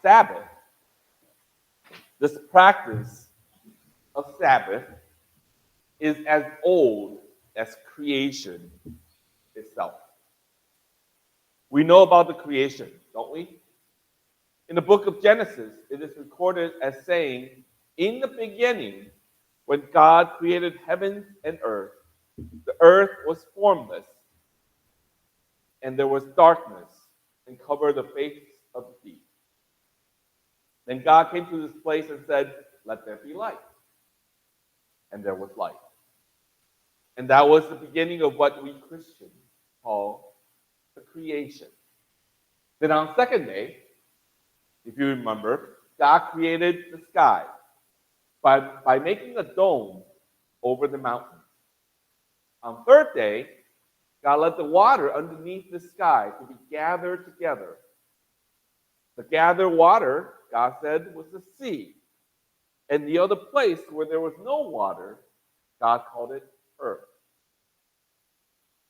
Sabbath, this practice of Sabbath, is as old as creation itself. We know about the creation, don't we? In the book of Genesis, it is recorded as saying, in the beginning, when God created heavens and earth, the earth was formless, and there was darkness and covered the face of the deep. Then God came to this place and said, let there be light. And there was light. And that was the beginning of what we Christians call the creation. Then on the second day, if you remember, God created the sky by making a dome over the mountains. On the third day, God let the water underneath the sky to be gathered together. The gathered water, God said, was the sea. And the other place where there was no water, God called it earth.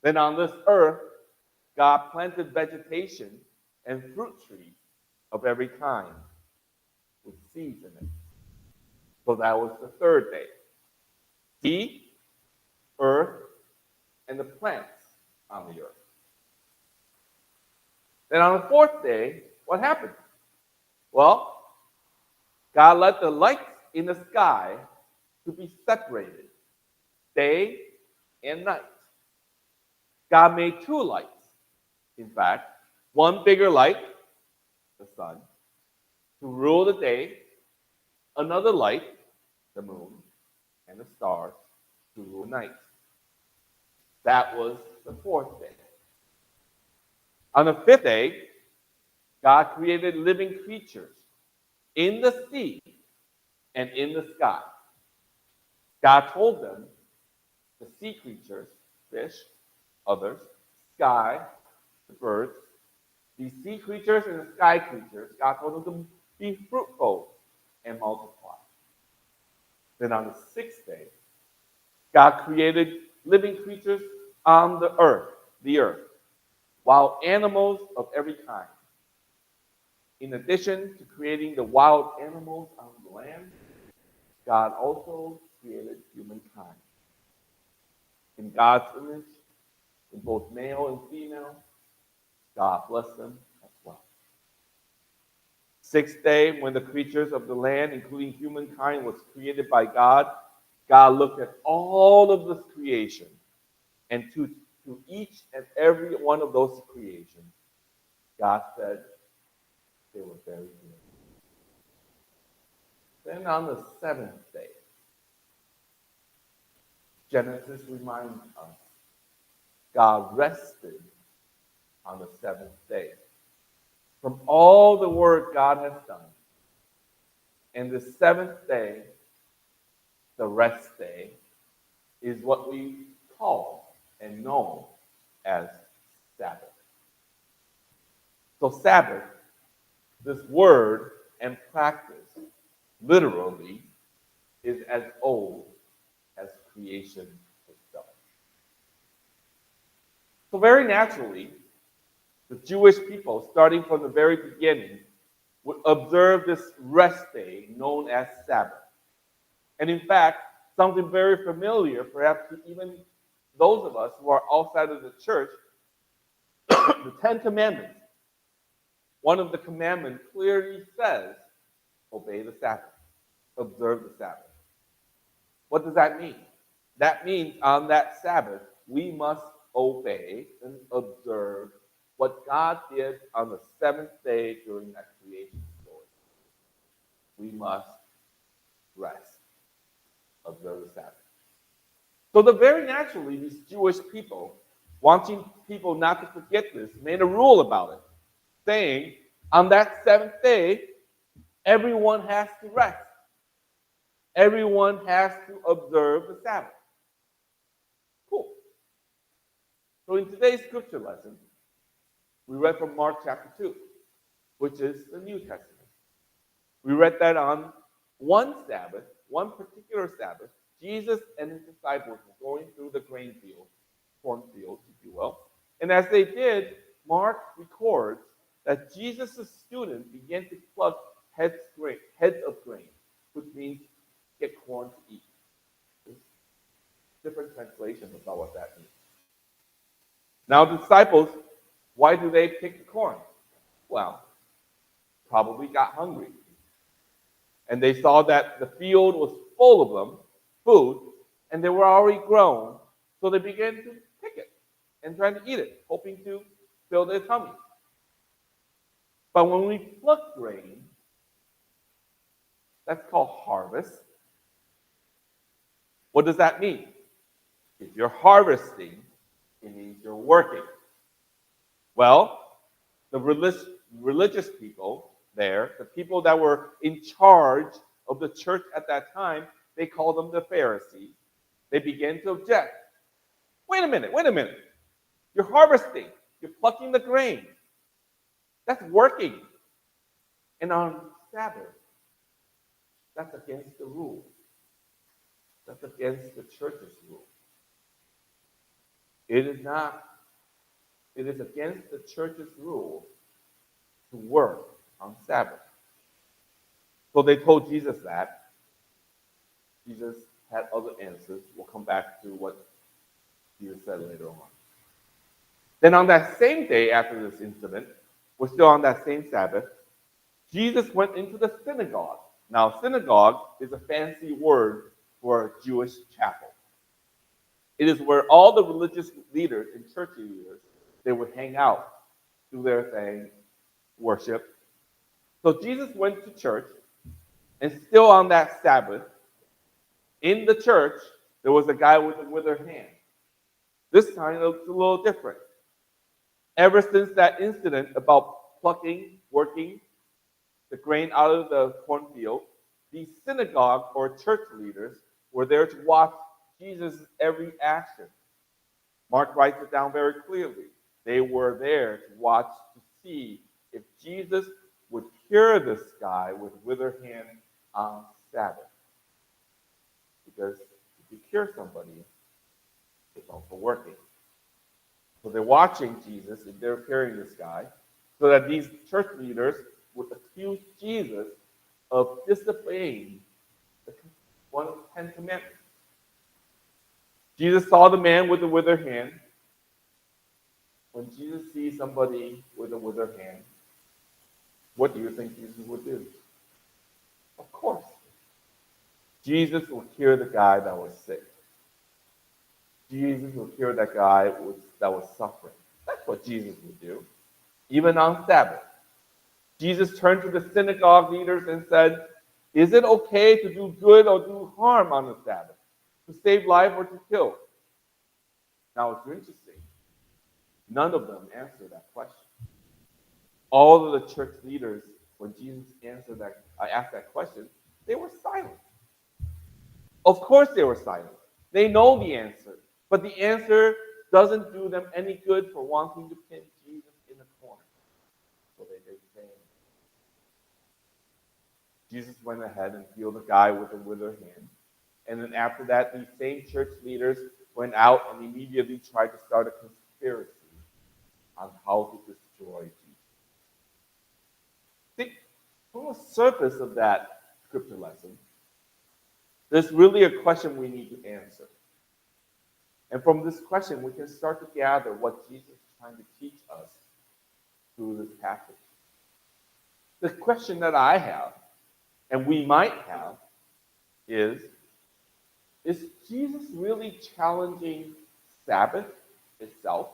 Then on this earth, God planted vegetation and fruit trees of every kind with seeds in it. So that was the third day. Sea, earth, and the plants on the earth. Then on the fourth day, what happened? Well, God let the lights in the sky to be separated, day and night. God made two lights. In fact, one bigger light, the sun, to rule the day, another light, the moon, and the stars, to rule night. That was the fourth day. On the fifth day, God created living creatures in the sea and in the sky. God told them, the sea creatures, fish, others, sky, the birds, these sea creatures and the sky creatures, God told them to be fruitful and multiply. Then on the sixth day, God created living creatures on the earth, wild animals of every kind. In addition to creating the wild animals on the land, God also created humankind. In God's image, in both male and female, God blessed them as well. Sixth day, when the creatures of the land, including humankind, was created by God, God looked at all of this creation, and to each and every one of those creations, God said they were very good. Then on the seventh day, Genesis reminds us, God rested on the seventh day from all the work God has done. And the seventh day, the rest day, is what we call and know as Sabbath. So Sabbath, this word and practice, literally, is as old as creation itself. So very naturally, the Jewish people, starting from the very beginning, would observe this rest day known as Sabbath. And in fact, something very familiar, perhaps to even those of us who are outside of the church, the Ten Commandments. One of the commandments clearly says, obey the Sabbath, observe the Sabbath. What does that mean? That means on that Sabbath, we must obey and observe what God did on the seventh day during that creation story. We must rest, observe the Sabbath. So very naturally, these Jewish people, wanting people not to forget this, made a rule about it, saying, on that seventh day, everyone has to rest. Everyone has to observe the Sabbath. Cool. So in today's scripture lesson, we read from Mark chapter 2, which is the New Testament. We read that on one Sabbath, one particular Sabbath, Jesus and his disciples were going through the grain field, cornfield, if you will. And as they did, Mark records that Jesus' students began to pluck heads of grain, which means get corn to eat. There's different translations about what that means. Now, the disciples, why do they pick the corn? Well, probably got hungry. And they saw that the field was full of them, food, and they were already grown. So they began to pick it and try to eat it, hoping to fill their tummies. But when we pluck grain, that's called harvest. What does that mean? If you're harvesting, it means you're working. Well, the religious people there, the people that were in charge of the church at that time, they called them the Pharisees. They began to object. Wait a minute. You're harvesting. You're plucking the grain. That's working. And on Sabbath, that's against the rules. That's against the church's rules. It is against the church's rule to work on Sabbath. So they told Jesus that. Jesus had other answers. We'll come back to what Jesus said later on. Then on that same day after this incident, we're still on that same Sabbath, Jesus went into the synagogue. Now, synagogue is a fancy word for a Jewish chapel. It is where all the religious leaders and church leaders, they would hang out, do their thing, worship. So Jesus went to church, and still on that Sabbath, in the church, there was a guy with a withered hand. This time it looks a little different. Ever since that incident about plucking, working the grain out of the cornfield, these synagogue or church leaders were there to watch Jesus' every action. Mark writes it down very clearly. They were there to watch to see if Jesus would cure this guy with withered hand on Sabbath. Because if you cure somebody, it's also working. So they're watching Jesus and they're curing this guy so that these church leaders would accuse Jesus of disobeying one of the 10 commandments. Jesus saw the man with the withered hand. When Jesus sees somebody with a withered hand, what do you think Jesus would do? Of course, Jesus will cure the guy that was sick. Jesus will cure that guy that was suffering. That's what Jesus would do, even on Sabbath. Jesus turned to the synagogue leaders and said, "Is it okay to do good or do harm on the Sabbath? To save life or to kill?" Now it's interesting. None of them answered that question. All of the church leaders, when Jesus asked that question, they were silent. Of course they were silent. They know the answer. But the answer doesn't do them any good for wanting to pin Jesus in a corner. So they didn't say anything. Jesus went ahead and healed the guy with a withered hand. And then after that, these same church leaders went out and immediately tried to start a conspiracy on how to destroy Jesus. See, from the surface of that scripture lesson, there's really a question we need to answer. And from this question, we can start to gather what Jesus is trying to teach us through this passage. The question that I have, and we might have, is Jesus really challenging Sabbath itself?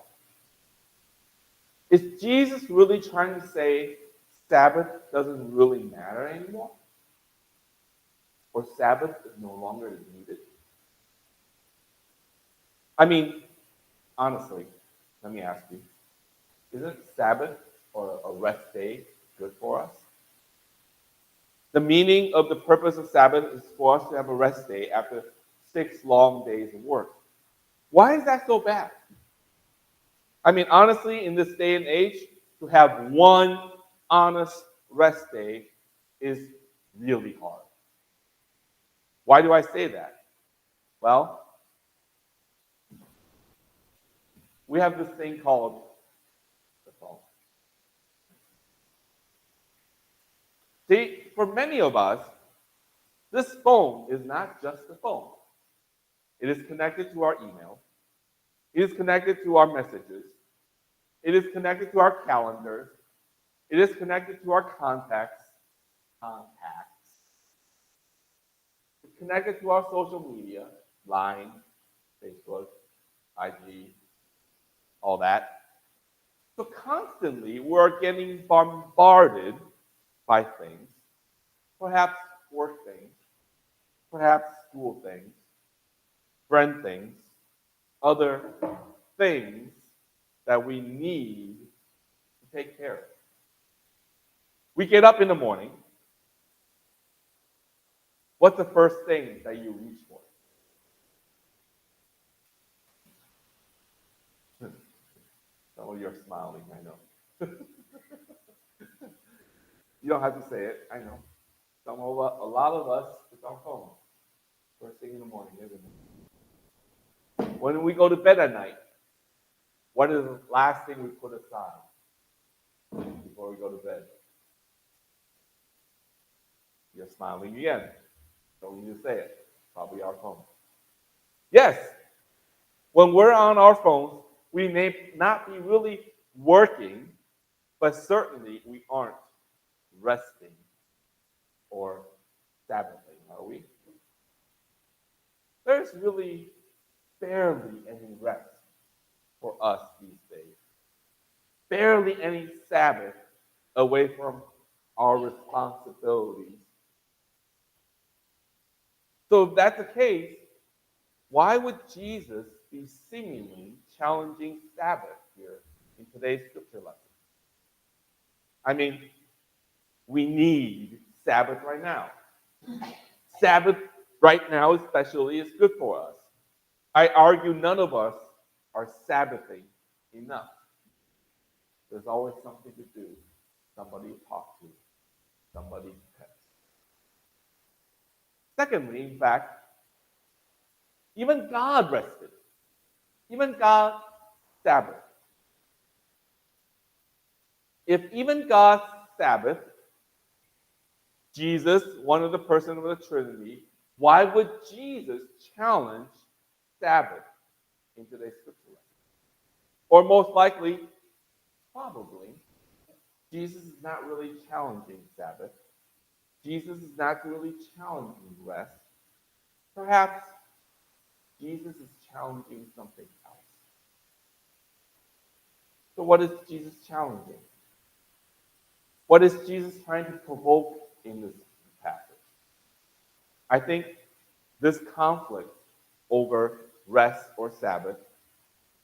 Is Jesus really trying to say Sabbath doesn't really matter anymore? Or Sabbath is no longer needed? I mean, honestly, let me ask you, isn't Sabbath or a rest day good for us? The meaning of the purpose of Sabbath is for us to have a rest day after 6 long days of work. Why is that so bad? I mean, honestly, in this day and age, to have one honest rest day is really hard. Why do I say that? Well, we have this thing called the phone. See, for many of us, this phone is not just a phone. It is connected to our email. It is connected to our messages. It is connected to our calendars. It is connected to our contacts. It's connected to our social media, Line, Facebook, IG, all that. So constantly we're getting bombarded by things, perhaps work things, perhaps school things, friend things, other things that we need to take care of. We get up in the morning. What's the first thing that you reach for? Some of you are smiling, I know. You don't have to say it, I know. A lot of us, it's our phone. First thing in the morning, isn't it? When we go to bed at night, what is the last thing we put aside before we go to bed? You're smiling again. Don't need to say it. Probably our phone. Yes, when we're on our phones, we may not be really working, but certainly we aren't resting or Sabbathing, are we? There's really barely any rest for us these days. Barely any Sabbath away from our responsibilities. So if that's the case, why would Jesus be seemingly challenging Sabbath here in today's scripture lesson? I mean, we need Sabbath right now. Sabbath right now especially is good for us. I argue none of us are Sabbathing enough. There's always something to do, somebody to talk to, somebody to text. Secondly, in fact, even God rested. Even God Sabbath. If even God Sabbath, Jesus, one of the persons of the Trinity, why would Jesus challenge Sabbath in today's scripture lesson? Or most likely, probably, Jesus is not really challenging Sabbath. Jesus is not really challenging rest. Perhaps Jesus is challenging something else. So what is Jesus challenging? What is Jesus trying to provoke in this passage? I think this conflict over rest or Sabbath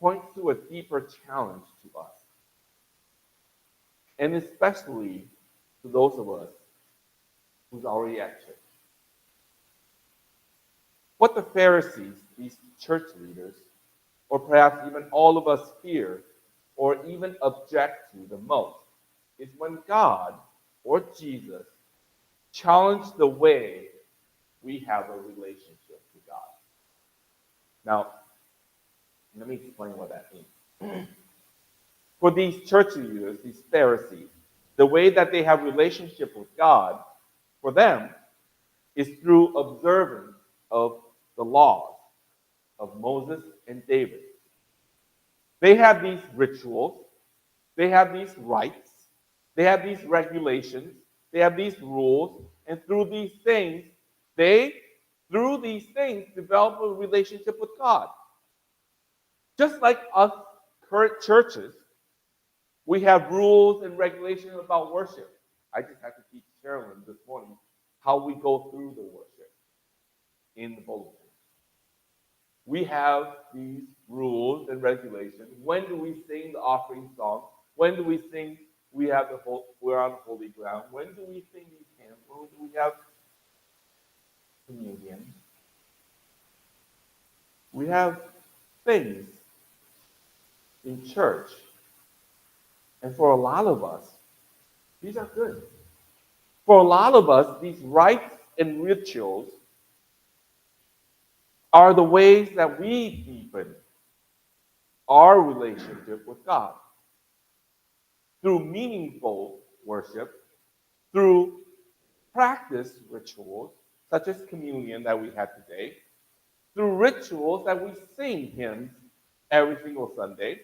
points to a deeper challenge to us, and especially to those of us who's already at church. What the Pharisees, these church leaders, or perhaps even all of us fear or even object to the most is when God or Jesus challenge the way we have a relationship with God. Now, let me explain what that means. For these church leaders, these Pharisees, the way that they have relationship with God, for them, is through observance of the laws of Moses and David. They have these rituals, they have these rites, they have these regulations, they have these rules, and through these things, develop a relationship with God. Just like us current churches, we have rules and regulations about worship. I just had to teach Carolyn this morning how we go through the worship in the bulletin. We have these rules and regulations. When do we sing the offering song? When do we sing we're on holy ground? When do we sing these hymns? When do we have communion? We have things in church. And for a lot of us, these are good. For a lot of us, these rites and rituals are the ways that we deepen our relationship with God. Through meaningful worship, through practice rituals, such as communion that we had today, through rituals that we sing hymns every single Sunday,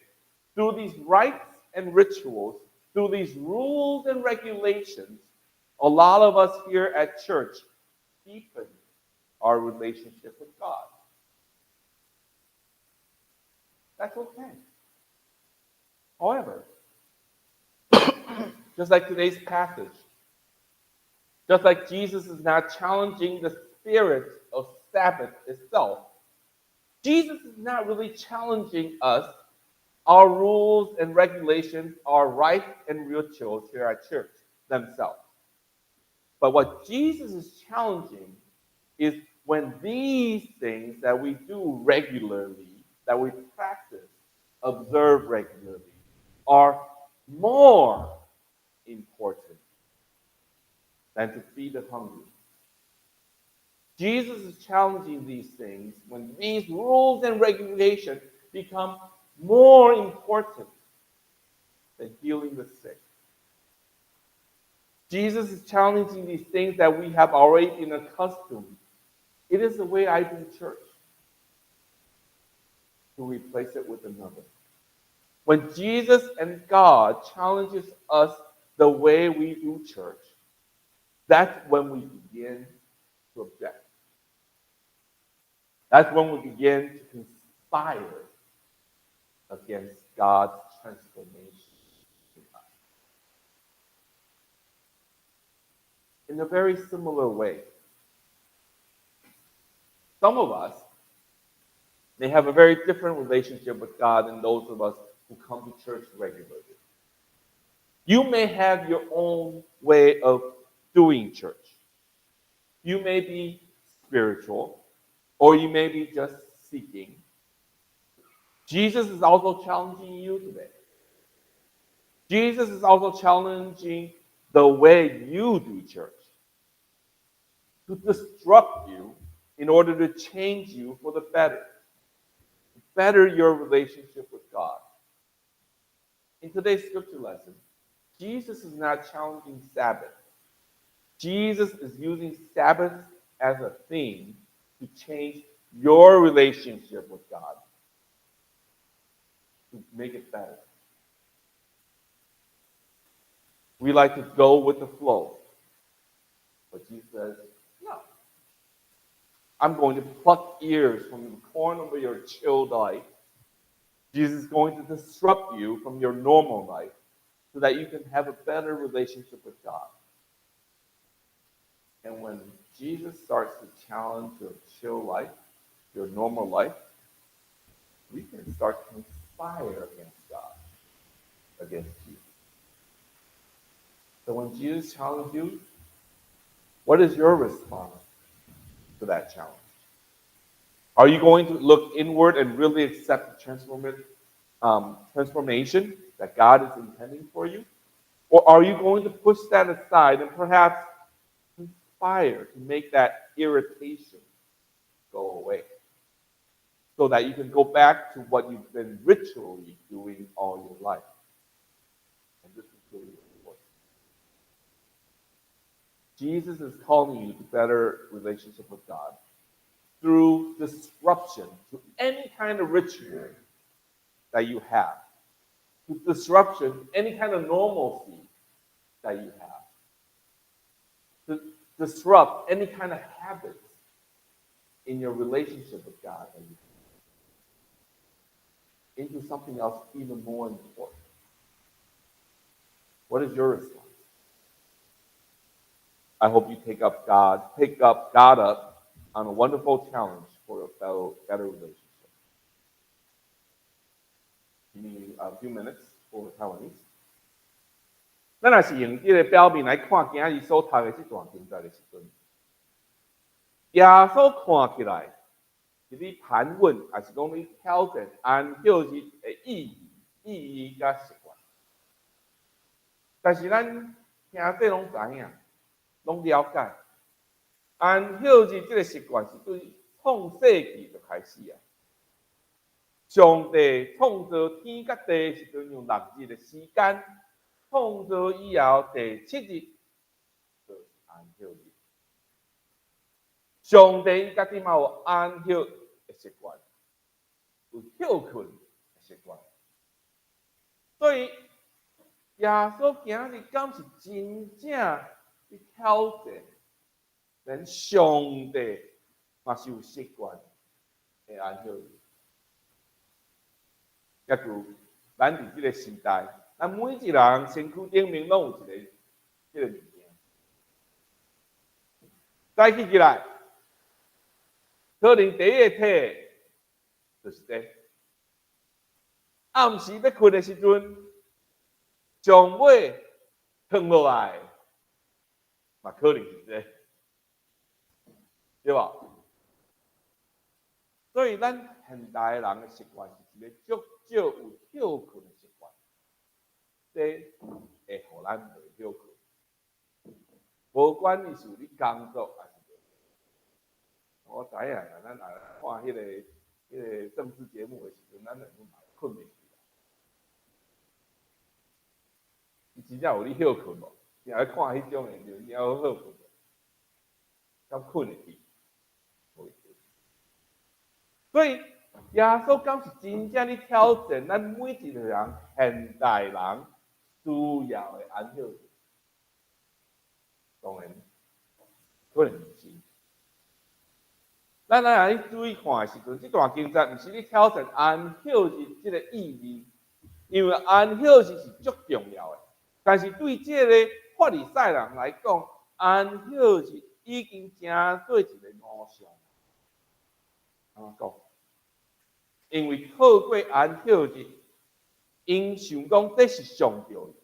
through these rites and rituals, through these rules and regulations, a lot of us here at church deepen our relationship with God. That's okay. However, just like today's passage, just like Jesus is not challenging the spirit of Sabbath itself, Jesus is not really challenging us, our rules and regulations, our rites and rituals here at church themselves. But what Jesus is challenging is when these things that we do regularly, that we practice, observe regularly, are more important than to feed the hungry. Jesus is challenging these things when these rules and regulations become more important than healing the sick. Jesus is challenging these things that we have already been accustomed. It is the way I do church. To replace it with another. When Jesus and God challenges us the way we do church, that's when we begin to object. That's when we begin to conspire against God's transformation in us. In a very similar way, some of us may have a very different relationship with God than those of us who come to church regularly. You may have your own way of doing church. You may be spiritual, or you may be just seeking. Jesus is also challenging you today. Jesus is also challenging the way you do church, to disrupt you in order to change you for the better. Better your relationship with God. In today's scripture lesson, Jesus is not challenging Sabbath. Jesus is using Sabbath as a theme to change your relationship with God, to make it better. We like to go with the flow, but Jesus says, no. I'm going to pluck ears from the corner of your chilled life. Jesus is going to disrupt you from your normal life so that you can have a better relationship with God. And when Jesus starts to challenge your chill life, your normal life, we can start to conspire against God, against you. So when Jesus challenges you, what is your response to that challenge? Are you going to look inward and really accept the transformation that God is intending for you? Or are you going to push that aside and perhaps conspire to make that irritation go away so that you can go back to what you've been ritually doing all your life? And this is really important. Jesus is calling you to better relationship with God through disruption to any kind of ritual that you have, to disruption to any kind of normalcy that you have, to disrupt any kind of habits in your relationship with God that you have, into something else even more important. What is your response? I hope you pick up God up on a wonderful challenge for a better relationship. Give me a few minutes for Taiwanese. 咱若是用这个表面来看今日所读的这段经节的时阵，耶稣看起来是你盘问，还是讲你挑战安息日的意义甲习惯？但是咱听者拢知影，拢了解，安息日这个习惯是对创世纪就开始啊。上帝创造天甲地是用6日的时间，创造以后第7日就是安息日。上帝伊家己嘛有安歇的习惯，有休困的习惯。所以耶稣今日敢是真正去挑战，连上帝嘛是有习惯的安歇。也就咱伫即个时代，咱每一人身躯顶面拢有一个即个物件。早起起来，可能第一个体就是这。暗时要困的时阵，将尾躺落来，嘛可能是这，对吧？所以咱现代人的习惯是一个足少有休困的习惯，这会互咱袂休困。无管你是你工作还是我知影啦，咱来看迄个政治节目的时阵，咱两个嘛困袂去啦。伊真正有你休困无？你来看迄种的，你要好困无？敢困会去？无会去。所以耶稣敢是真正咧挑战咱每一个人现代人需要的安休。当然，可能不是。咱来注意看的时阵，这段经节不是咧挑战安休日这个意义，因为安休日是足重要的。但是对这个法利赛人来讲，安休日已经成做一个偶像。安怎讲？因为透过安休日，因想讲这是上重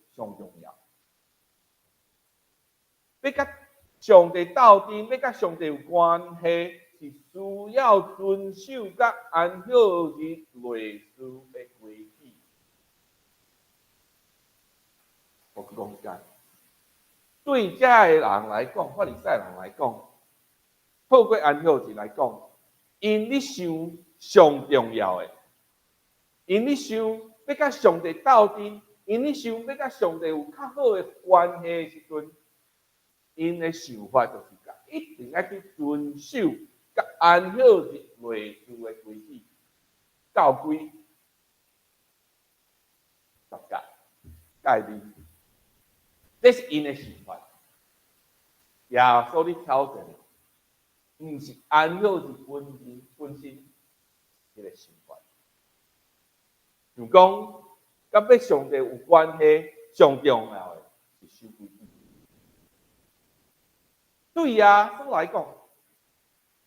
要。要甲上帝斗阵，要甲上帝有关系，是需要遵守甲安休日类似的规矩。我讲解，对这个人来讲，法利赛人来讲，透过安休日来讲，因你想上重要的，因你想要甲上帝斗阵，因你想要甲上帝有较好的关系的时阵。因的想法就是讲，一定要去遵守甲安休日类似的规矩，到几10届、戒律，这是因的想法。耶稣咧挑战，毋是安休日本身这个想法。就讲，甲要上帝有关系，上重要的是守规矩。对耶稣来讲，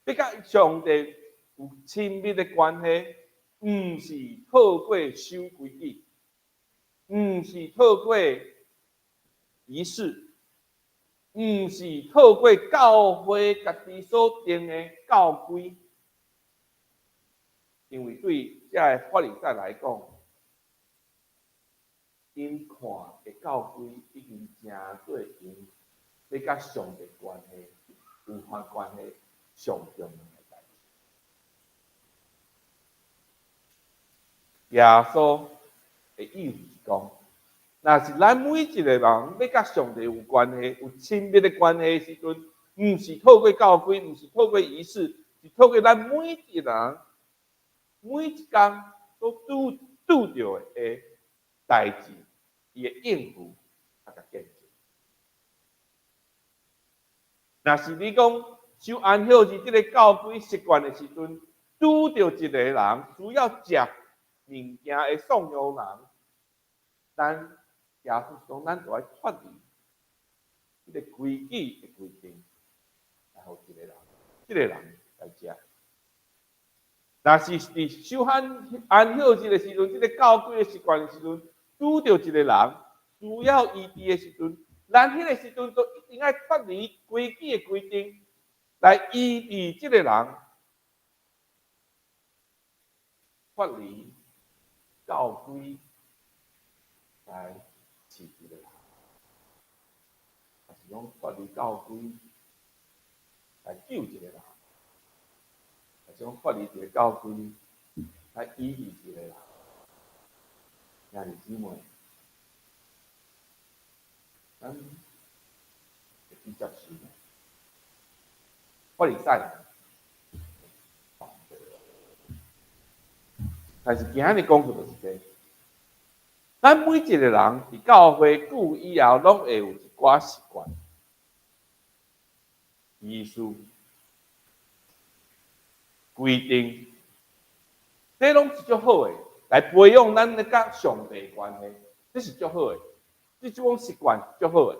要甲上帝有亲密的关系，毋是透过守规矩，毋是透过仪式，毋是透过教会家己所定的教规，因为对这个法利赛来讲，因看的教规已经成做因。要甲上帝关系、有法关系上重要的代志。耶稣的意思是讲，若是咱每一个人要甲上帝有关系、有亲密的关系的时阵，毋是透过教规，毋是透过仪式，是透过咱每一个人每一天都拄着的代志，伊的应付啊甲见证。若是你讲守安休日这个教规习惯的时阵，拄着一个人需要食物件的送养人，咱耶稣讲，咱就要脱离这个规矩的规定，然后一个人来食。若是伫守安休日的时阵，这个教规的习惯的时阵，拄着一个人需要医治的时阵，咱迄个时阵就一定要脱离规矩的规定，来医治这个人，脱离教规来治这个人，还是讲脱离教规来救这个人，还是讲脱离这个教规来医治这个人，兄弟姊妹。咱会去接受法利赛人但是今日讲出就是这，咱每一个人伫教会久以后，拢会有一寡习惯、仪式、规定，这拢是足好诶，来培养咱咧甲上帝关系，这是足好诶。这种习惯足好诶。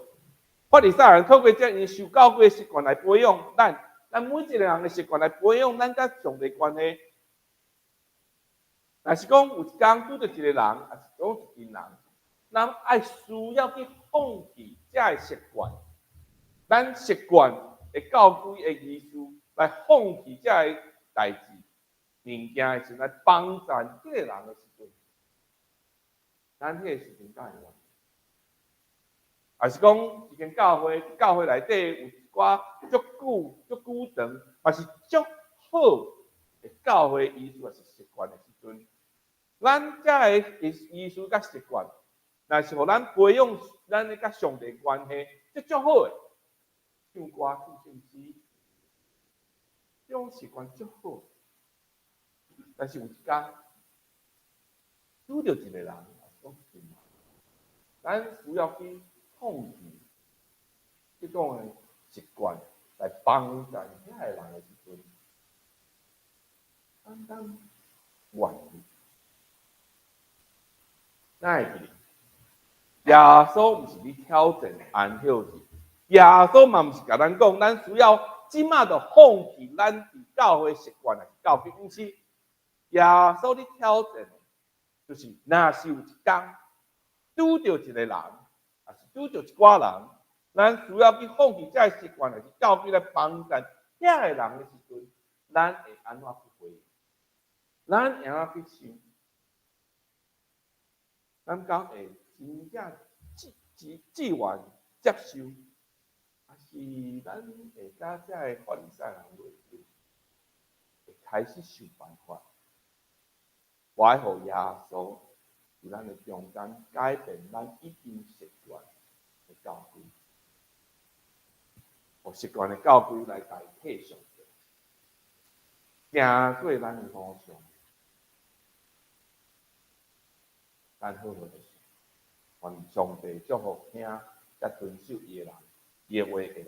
法利赛人透过这因受教会习惯来培养咱每一个人的习惯来培养咱甲上帝关系。若是讲有一天拄到一个人，也是讲一群人，咱爱需要去放弃这个习惯，咱习惯的教规的仪式来放弃这个代志、物件的时来帮助这个人的时阵，咱迄个事情才会完。还是讲一间教会内底有一寡足久长，也是足好的教会仪式，也是习惯的时阵，咱这个仪式甲习惯，若是互咱培养咱的甲上帝关系，这足好的。唱歌、唱圣诗，这种习惯足好。但是有一天，拄到一个人，咱需要去放弃这种的习惯，来帮助遐个人的时阵，咱愿意。咱会记，耶稣毋是咧挑战安息日，耶稣嘛毋是甲咱讲，咱需要即马就放弃咱伫教会习惯来教会，毋是。耶稣咧挑战，就是若是有一天拄到一个人，还是拄到一寡人，咱需要去放弃这个习惯来去教会来帮助遐个人的时阵，咱会安怎去回应？咱会安怎去想？咱敢会真正自愿接受，还是咱会甲这个法利赛人类似，会开始想办法？我爱互耶稣伫咱的中间改变咱已经习惯的教规，互习惯的教规来代替上帝，行过咱的路上，咱好好的想，愿上帝祝福听甲遵守伊的人，伊的话的人。